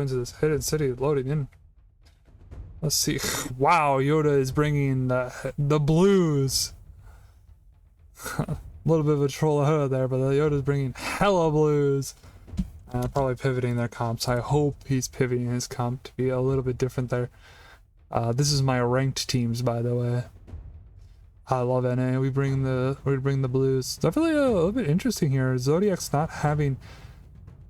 into this hidden city loading in. Let's see. Wow, Yoda is bringing the blues. A little bit of a troll ahead of there, but Yoda's bringing hella blues. Probably pivoting their comps. I hope he's pivoting his comp to be a little bit different there. This is my ranked teams, by the way. I love NA. We bring the blues. Definitely a little bit interesting here. Zodiac's not having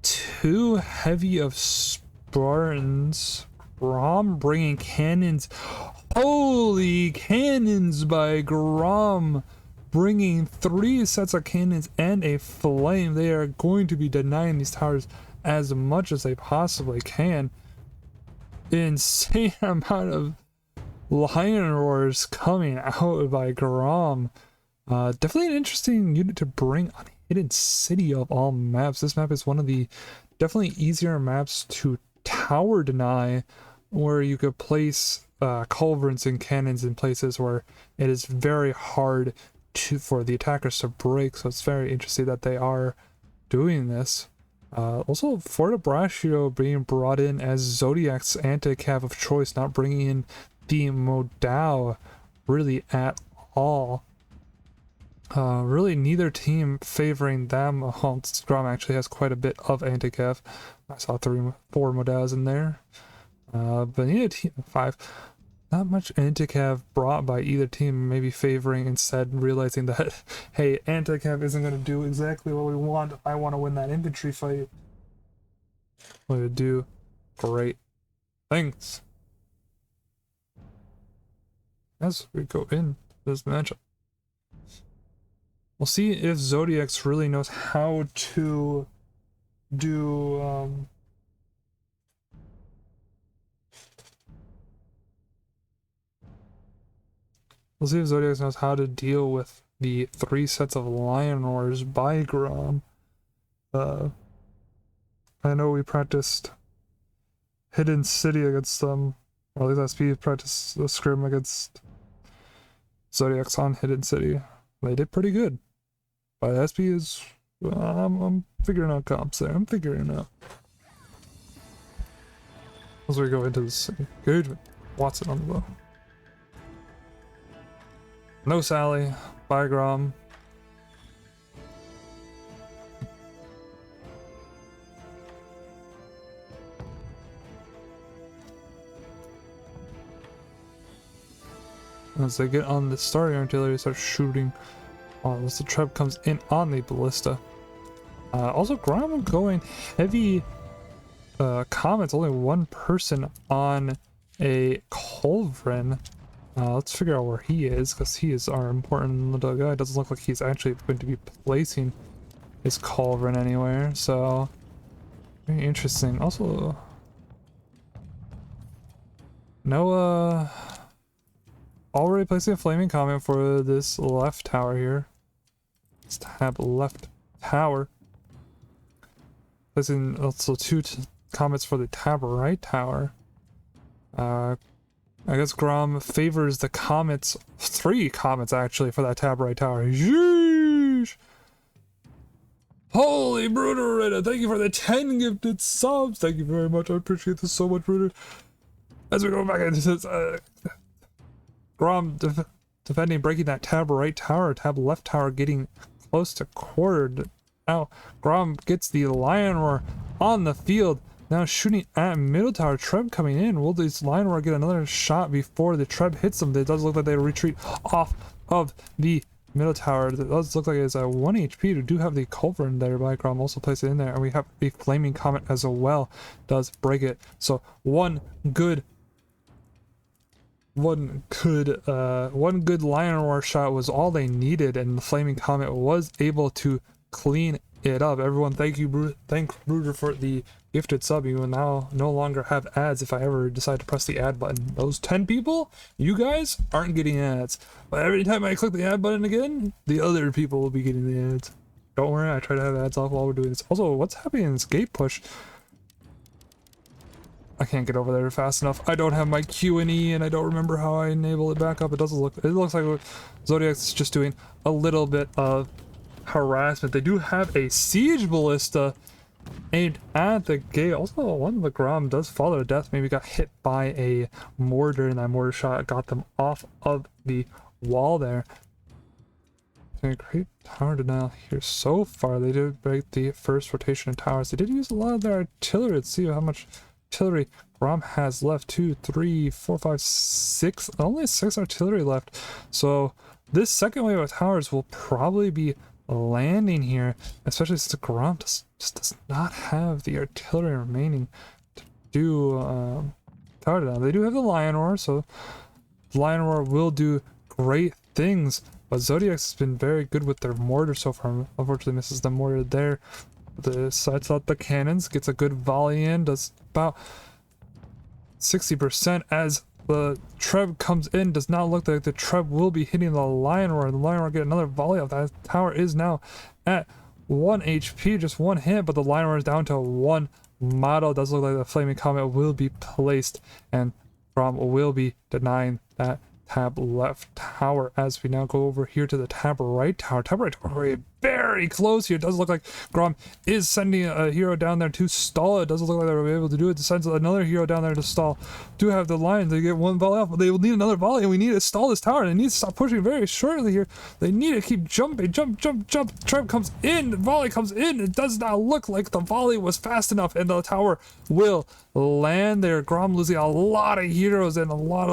too heavy of Spartans. GROM bringing cannons. Holy cannons by GROM, bringing 3 sets of cannons and a flame. They are going to be denying these towers as much as they possibly can. Insane amount of lion roars coming out by GROM. Definitely an interesting unit to bring on Hidden City of all maps. This map is one of the definitely easier maps to tower deny, where you could place culverins and cannons in places where it is very hard for the attackers to break. So it's very interesting that they are doing this. Also, Fort Braccio being brought in as Zodiac's anti-cav of choice, not bringing in the Modao really at all. Really neither team favoring them. GROM actually has quite a bit of anti-cav. I saw 4 Modaos in there. But neither team, 5. Not much anti-cav brought by either team, maybe favoring instead realizing that, hey, anti-cav isn't going to do exactly what we want if I want to win that infantry fight. We would do great things. As we go in this matchup, we'll see if Zodiacs really knows how to do we'll see if Zodiacs knows how to deal with the 3 sets of lion roars by GROM. I know we practiced Hidden City against them, or at least SP practiced the scrim against Zodiacs on Hidden City. They did pretty good. But SP is, I'm figuring out comps there. I'm figuring it out. As we go into this engagement, Watson on the bow. No Sally by GROM. As they get on the starting artillery, start shooting as the trap comes in on the ballista. Also, GROM going heavy comments. Only 1 person on a culverin. Let's figure out where he is, because he is our important little guy. Doesn't look like he's actually going to be placing his culverin anywhere, so very interesting. Also, Noah already placing a flaming comment for this left tower here. Let's tab left tower. Placing also 2 comments for the tab right tower. I guess GROM favors the comets, 3 comets actually for that tab right tower. Yeesh! Holy Bruder, thank you for the 10 gifted subs. Thank you very much. I appreciate this so much, Bruder. As we go back into this, GROM defending, breaking that tab right tower, tab left tower getting close to quartered. Now GROM gets the lion roar on the field. Now shooting at middle tower. Treb coming in. Will this lion roar get another shot before the Treb hits them? It does look like they retreat off of the middle tower. It does look like it's a 1 HP. We do have the culverin there by GROM also placed it in there, and we have the flaming comet as well. Does break it. So one good lion roar shot was all they needed, and the flaming comet was able to clean it up. Everyone, thank you, thank Bruder for the gifted sub. You will now no longer have ads if I ever decide to press the ad button. Those 10 people, you guys aren't getting ads, but every time I click the ad button again, the other people will be getting the ads. Don't worry, I try to have ads off while we're doing this. Also, what's happening in this gate push? I can't get over there fast enough. I don't have my Q and E, and I don't remember how I enable it back up. It looks like Zodiac's just doing a little bit of harassment. They do have a siege ballista aimed at the gate. Also, one of the GROM does fall to death. Maybe got hit by a mortar, and that mortar shot got them off of the wall there. A great tower denial here so far. They did break the first rotation of towers. They did use a lot of their artillery. Let's see how much artillery GROM has left. 2, 3, 4, 5, 6. Only 6 artillery left. So this second wave of towers will probably be landing here, especially since the GROM just does not have the artillery remaining to do tower denial. They do have the Lion Roar, so the Lion Roar will do great things. But Zodiacs has been very good with their mortar so far. Unfortunately, misses the mortar there. The sights out the cannons, gets a good volley in, does about 60% as the Treb comes in. Does not look like the Treb will be hitting the Lion Roar. The Lion Roar get another volley off. That tower is now at 1 HP, just one hit, but the Lion Roar is down to 1 model. It does look like the Flaming Comet will be placed, and GROM will be denying that tab left tower as we now go over here to the tab right tower. Tab right tower very close here. It does look like GROM is sending a hero down there to stall. It doesn't look like they're able to do it. It sends another hero down there to stall. Do have the Lions. They get one volley off, but they will need another volley, and we need to stall this tower. They need to stop pushing very shortly here. They need to keep jumping. Jump. Treb comes in. The volley comes in. It does not look like the volley was fast enough, and the tower will land there. GROM losing a lot of heroes and a lot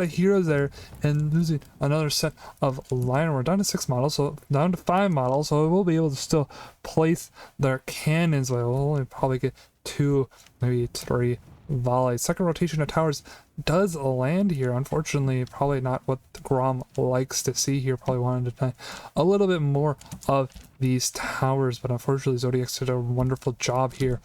of heroes there, and losing another set of Lion. We're down to 6 models, so down to 5 models, so it will be able to still place their cannons, but we'll only probably get 2, maybe 3 volleys. Second rotation of towers does land here. Unfortunately, probably not what the GROM likes to see here. Probably wanted to deny a little bit more of these towers, but unfortunately Zodiacs did a wonderful job here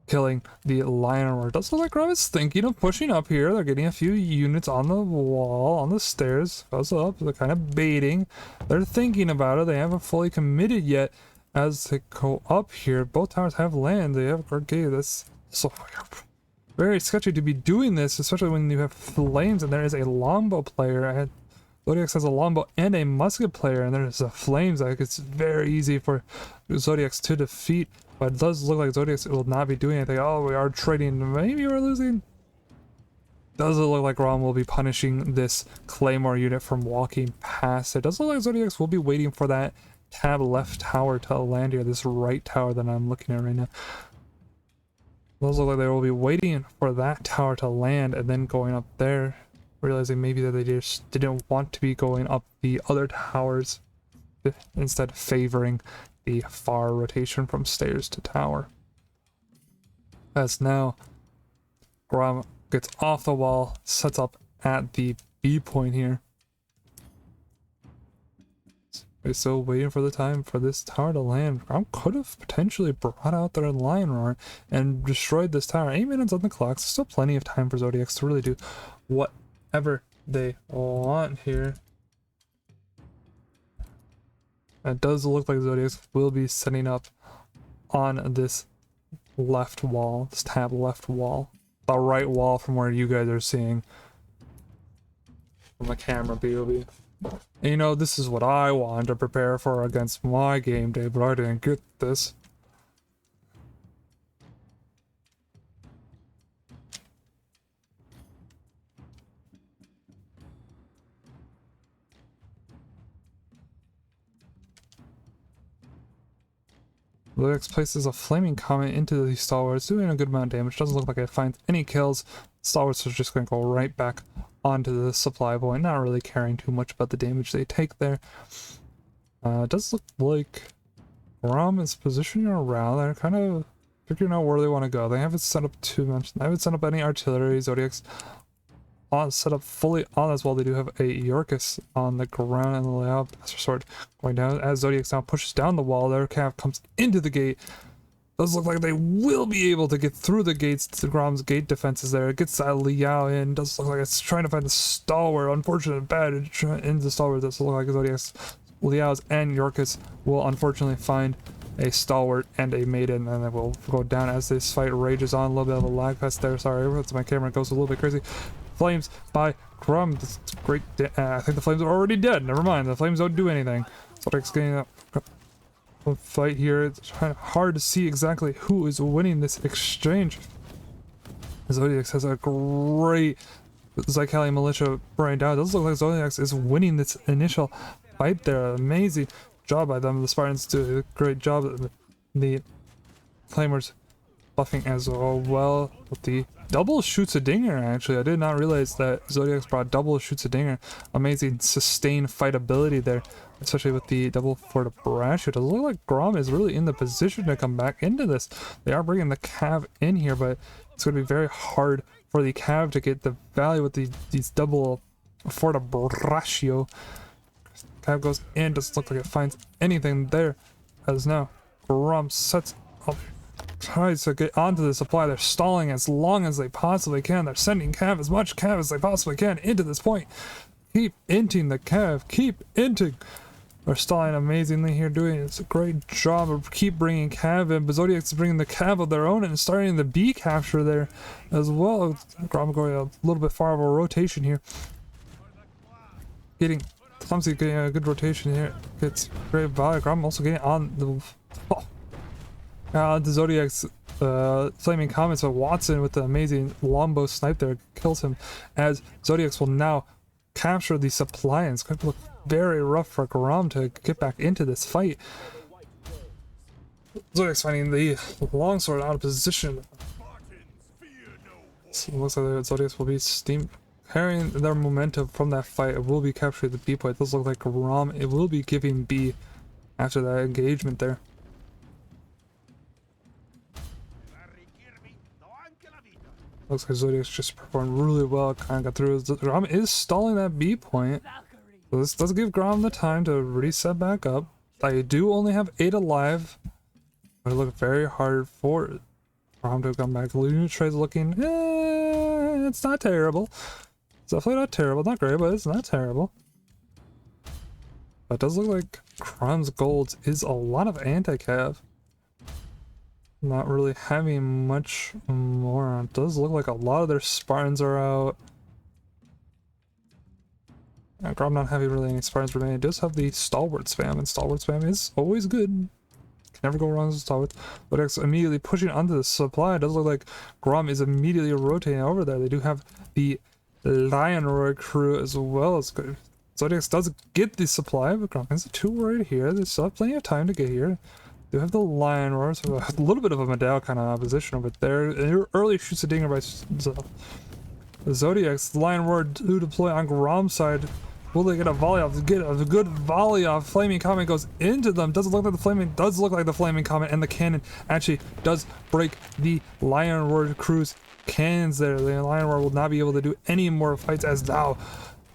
killing the Lion Roar. It does look like GROM is thinking of pushing up here. They're getting a few units on the wall, on the stairs. Goes up. They're kind of baiting. They're thinking about it. They haven't fully committed yet as they go up here. Both towers have land. They have a gate. That's so very sketchy to be doing this, especially when you have flames and there is a longbow player. Zodiacs has a longbow and a musket player, and there's a flames. Like, it's very easy for Zodiacs to defeat. But it does look like Zodiacs will not be doing anything. Oh, we are trading. Maybe we're losing. Does it look like GROM will be punishing this Claymore unit from walking past? It does look like Zodiacs will be waiting for that tab left tower to land here. This right tower that I'm looking at right now. It does look like they will be waiting for that tower to land and then going up there. Realizing maybe that they just didn't want to be going up the other towers, instead favoring the far rotation from stairs to tower. As now GROM gets off the wall, sets up at the B point here. They're still waiting for the time for this tower to land. GROM could have potentially brought out their Lion Roar and destroyed this tower. 8 minutes on the clock, so still plenty of time for Zodiacs to really do whatever they want here. It does look like Zodiacs will be setting up on this left wall, this tab left wall, the right wall from where you guys are seeing from the camera POV. And you know, this is what I wanted to prepare for against my game day, but I didn't get this. Zodiacs places a Flaming Comet into the stalwarts, doing a good amount of damage. Doesn't look like it finds any kills. Stalwarts are just going to go right back onto the supply point, not really caring too much about the damage they take there. It does look like GROM is positioning around. They're kind of figuring out where they want to go. They haven't set up too much. They haven't set up any artillery. Zodiacs set up fully on as well. They do have a Yorkus on the ground and the layout Master Sword going down as Zodiacs now pushes down the wall. Their calf comes into the gate. Does look like they will be able to get through the gates to GROM's gate defenses there. It gets that Liao in. Does look like it's trying to find the stalwart. Unfortunate bad in the stalwart. Does look like Zodiac's Liao's and Yorkus will unfortunately find a stalwart and a maiden, and then we'll go down as this fight rages on. A little bit of a lag fest there. Sorry, my camera goes a little bit crazy. Flames by GROM. That's great. I think the flames are already dead. Never mind. The flames don't do anything. Zodiac's getting up. fight here. It's kind of hard to see exactly who is winning this exchange. Zodiac has a great Zycali militia right now. It does look like Zodiac is winning this initial fight there. Amazing job by them. The Spartans do a great job. The Claymores buffing as well with the double shoots a dinger. Actually, I did not realize that Zodiacs brought double shoots a dinger. Amazing sustained fight ability there, especially with the double for the brash. It does look like GROM is really in the position to come back into this. They are bringing the Cav in here, but it's going to be very hard for the Cav to get the value with these double for the braccio. Cav goes in, doesn't look like it finds anything there. As now GROM sets up, tries to get onto the supply. They're stalling as long as they possibly can. They're sending Cav as much Cav as they possibly can into this point. Keep inting the Cav, keep inting. They're stalling amazingly here, doing it's a great job of keep bringing Cav in. But Zodiac's bringing the Cav of their own and starting the B capture there as well. GROM going a little bit far of a rotation here. Clumsy getting a good rotation here. Gets great value. GROM also getting on the Zodiac's flaming comments, but Watson with the amazing longbow snipe there kills him, as Zodiacs will now capture the supply, and it's going to look very rough for GROM to get back into this fight. Zodiac's finding the longsword out of position. So it looks like the Zodiacs will be carrying their momentum from that fight. It will be capturing the B point. It does look like GROM, it will be giving B after that engagement there. Looks like Zodiac's just performed really well, kind of got through. GROM is stalling that B point. So this does give GROM the time to reset back up. I do only have 8 alive. But it looked very hard for GROM to come back. Lunar Trade's looking, it's not terrible. It's definitely not terrible. Not great, but it's not terrible. But it does look like GROM's gold is a lot of anti-cav. Not really having much more. It does look like a lot of their Spartans are out. GROM not having really any Spartans remaining. It does have the Stalwart spam, and Stalwart spam is always good. Can never go wrong with Stalwart. But it's immediately pushing onto the supply. It does look like GROM is immediately rotating over there. They do have the Lion Roar crew as well. It's good. Zodiacs does get the supply, but GROM is 2 right here. They still have plenty of time to get here. They have the Lion Roar, so a little bit of a Medal kind of opposition over there. Early shoots a dinger by the Zodiacs. The Lion Roar to deploy on GROM's side. Will they get a volley off? Get a good volley off. Flaming Comet goes into them. Doesn't look like the flaming. Does look like the Flaming Comet, and the cannon actually does break the Lion Roar crew's cannons there. The Lion Roar will not be able to do any more fights, as now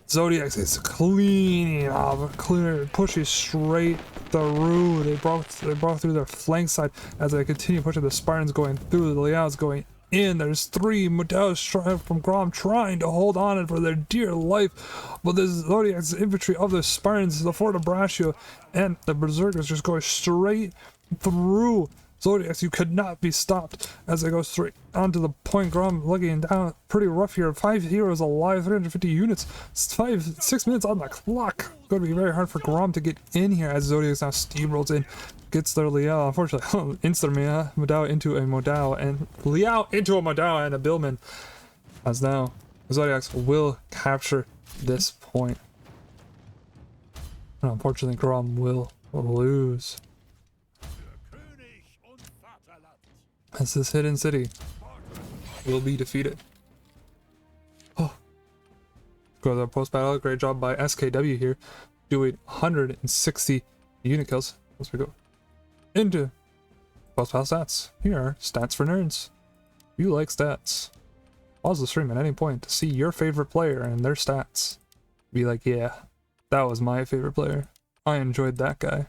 Zodiacs is cleaning off, pushing straight through. They broke through their flank side as they continue pushing. The Spartans going through, the Liao's going in. There's 3 Medails from GROM trying to hold on for their dear life, but the Zodiac's infantry of the Spartans, the Fort of Braccio, and the Berserkers just going straight through Zodiacs. You could not be stopped as they go straight onto the point. GROM looking down pretty rough here. 5 heroes alive, 350 units, 6 minutes on the clock. It's going to be very hard for GROM to get in here as Zodiacs now steamrolls in, gets their Liao. Unfortunately, instant Medal into a Modal, and Liao into a Modal and a Billman. As now, Zodiacs will capture this point. And unfortunately, GROM will lose. As this hidden city will be defeated. Oh. Go to the post-battle. Great job by SKW here, doing 160 unit kills. As we go into post-battle stats. Here are stats for nerds. If you like stats, pause the stream at any point to see your favorite player and their stats. Be like, yeah, that was my favorite player. I enjoyed that guy.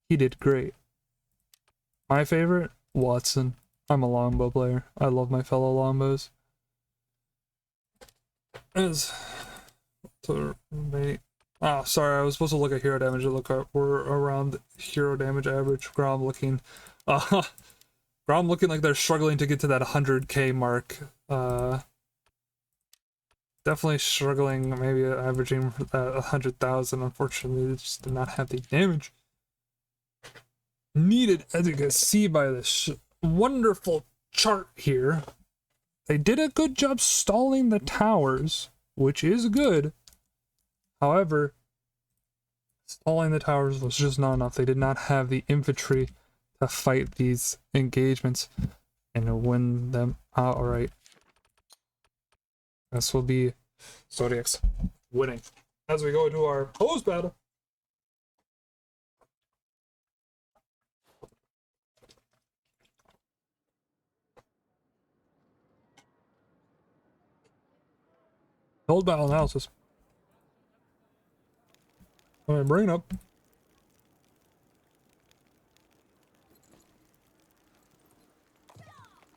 He did great. My favorite? Watson. I'm a longbow player. I love my fellow longbows. Sorry, I was supposed to look at hero damage. We're around hero damage average. GROM looking like they're struggling to get to that 100k mark. Definitely struggling, maybe averaging that 100,000. Unfortunately, they just did not have the damage. needed, as you can see by this wonderful chart here. They did a good job stalling the towers, which is good. However, stalling the towers was just not enough. They did not have the infantry to fight these engagements and win them outright. This will be Zodiac's winning as we go into our post battle. Post battle analysis. I'm gonna bring it up.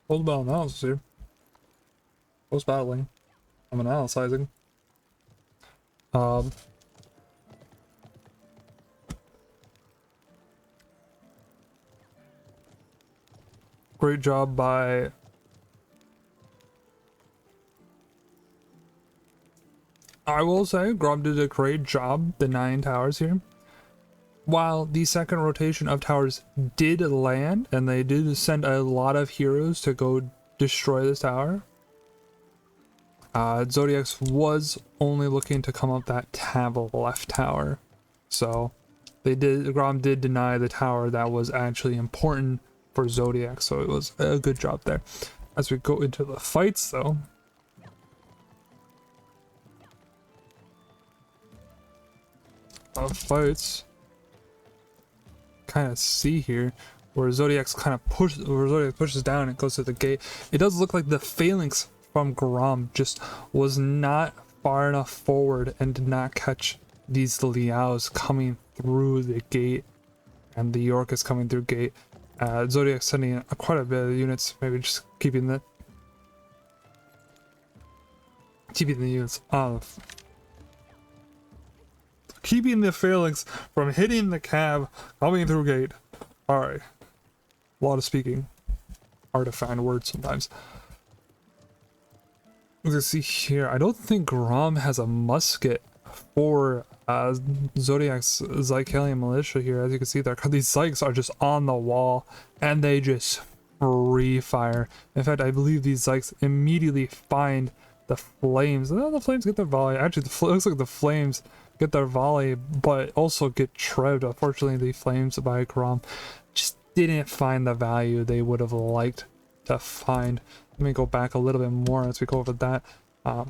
Post battle analysis here. Post battling. I'm analyzing. Great job by I will say GROM did a great job denying towers here. While the second rotation of towers did land, and they did send a lot of heroes to go destroy this tower, Zodiacs was only looking to come up that tab left tower. So GROM did deny the tower that was actually important for Zodiac, so it was a good job there. As we go into the fights though, kind of see here where Zodiac's kind of Zodiac pushes down and goes to the gate. It does look like the phalanx from GROM just was not far enough forward and did not catch these Liaos coming through the gate, and the York is coming through gate. Zodiac sending quite a bit of units, maybe just keeping the units off. Keeping the phalanx from hitting the cab coming through gate. Alright. A lot of speaking. Hard to find words sometimes. Let's see here. I don't think GROM has a musket for Zodiac's Zycalian militia here. As you can see, these Zykes are just on the wall and they just free fire. In fact, I believe these Zykes immediately find the flames. Oh, the flames get their volley. Actually, it looks like the flames get their volley, but also get trebbed. Unfortunately, the flames by GROM just didn't find the value they would have liked to find. Let me go back a little bit more as we go over that. As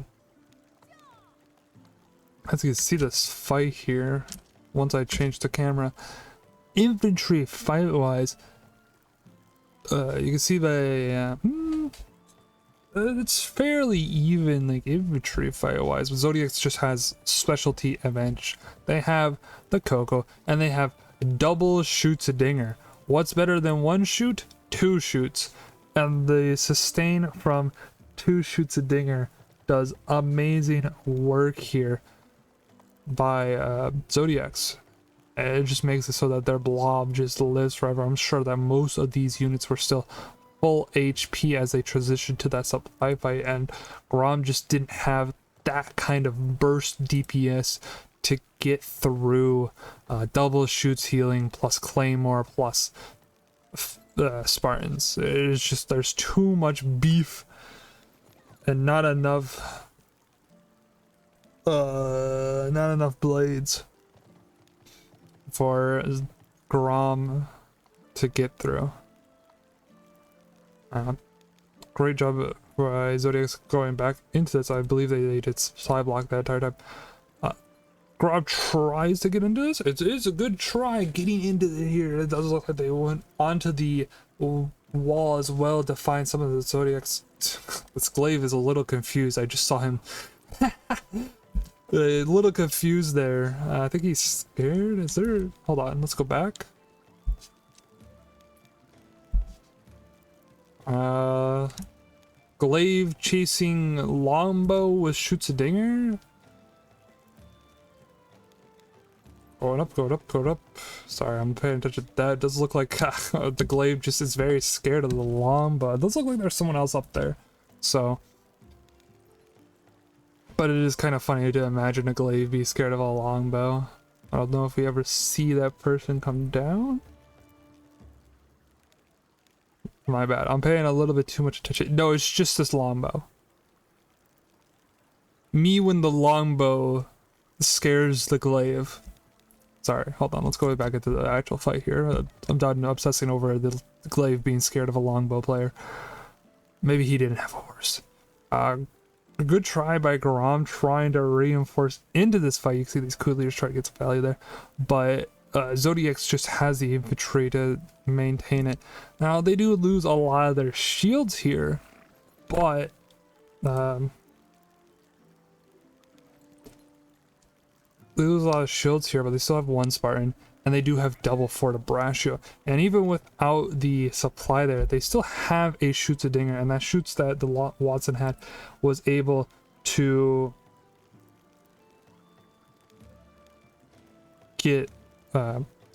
you can see this fight here, once I change the camera, infantry fight wise, you can see it's fairly even, like infantry fight wise, but Zodiac just has specialty advantage. They have the Coco and they have double shoots a dinger. What's better than one shoot? Two shoots. And the sustain from two shoots a dinger does amazing work here by Zodiacs. It just makes it so that their blob just lives forever. I'm sure that most of these units were still full HP as they transitioned to that supply fight, and GROM just didn't have that kind of burst DPS to get through double shoots healing plus Claymore plus Spartans. It's just there's too much beef and not enough blades for GROM to get through. Great job by Zodiacs going back into this. I believe they did side block that entire time. GROM tries to get into this. It's a good try getting into here. It does look like they went onto the wall as well to find some of the Zodiacs. This glaive is a little confused. I just saw him a little confused there. I think he's scared. Is there? Hold on, let's go back. Glaive chasing longbow with shoots a dinger. Going up. Sorry, I'm paying attention to that. It does look like the glaive just is very scared of the longbow. It does look like there's someone else up there. So, but it is kind of funny to imagine a glaive be scared of a longbow. I don't know if we ever see that person come down. My bad. I'm paying a little bit too much attention. No, it's just this longbow. Me when the longbow scares the glaive. Sorry, hold on. Let's go back into the actual fight here. I'm done obsessing over the glaive being scared of a longbow player. Maybe he didn't have a horse. A good try by GROM trying to reinforce into this fight. You can see these cooliers try to get some value there. But Zodiacs just has the infantry to maintain it. Now, they do lose a lot of their shields here. But... they lose a lot of shields here, but they still have one Spartan, and they do have double Fort of Brascio. And even without the supply there, they still have a Schütze-Dinger, and that shoots that the Watson had was able to get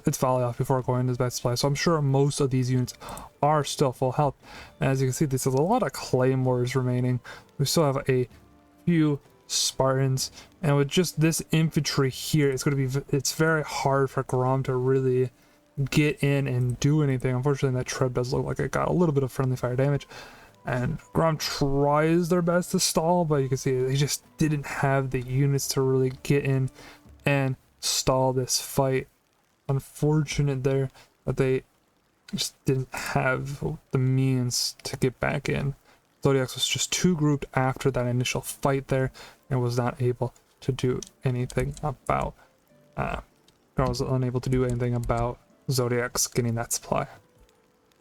its volley off before going to his back supply. So I'm sure most of these units are still full health. And as you can see, there's a lot of claymores remaining. We still have a few Spartans, and with just this infantry here, it's very hard for GROM to really get in and do anything. Unfortunately, that tread does look like it got a little bit of friendly fire damage, and GROM tries their best to stall, but you can see they just didn't have the units to really get in and stall this fight. Unfortunate there that they just didn't have the means to get back in. Zodiacs was just too grouped after that initial fight there and was not able to do anything about was unable to do anything about Zodiacs getting that supply.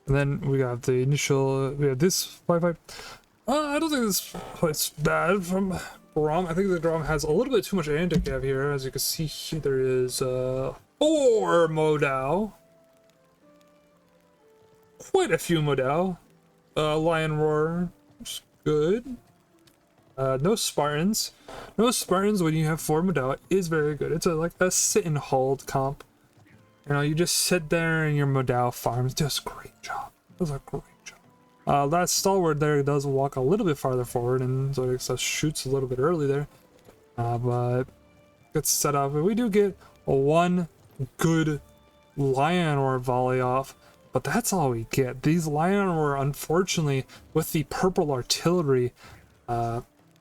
And then we got the initial this fight. I don't think this fight's bad from GROM. I think the GROM has a little bit too much handicap here. As you can see here, there is 4 modal. Quite a few modal. Lion Roar. Good. No Spartans. No Spartans when you have 4 modal is very good. It's like a sit and hold comp. You know, you just sit there and your modal farms. Does a great job. Does a great job. That stalwart there does walk a little bit farther forward, and Zodiac shoots a little bit early there. But gets set up. We do get one good Lion Roar volley off. But that's all we get. These Lion Roar, unfortunately, with the purple artillery,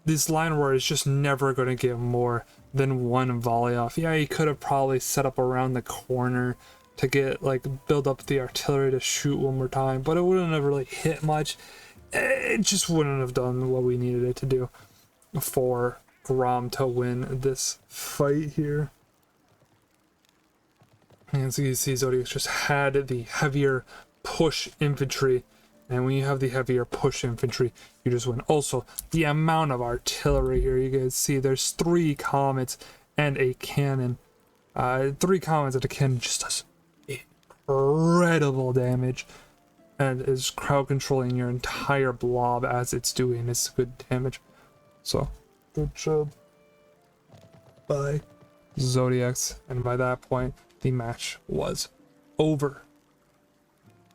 this Lion Roar is just never going to get more than one volley off. Yeah, he could have probably set up around the corner to get, like, build up the artillery to shoot one more time, but it wouldn't have really hit much. It just wouldn't have done what we needed it to do for GROM to win this fight here. And so you see Zodiac just had the heavier push infantry, and when you have the heavier push infantry, you just win. Also, the amount of artillery here, you guys see there's 3 comets and a cannon. 3 comets and a cannon just does incredible damage, and is crowd controlling your entire blob as it's doing its good damage. So, good job by Zodiacs, and by that point, the match was over.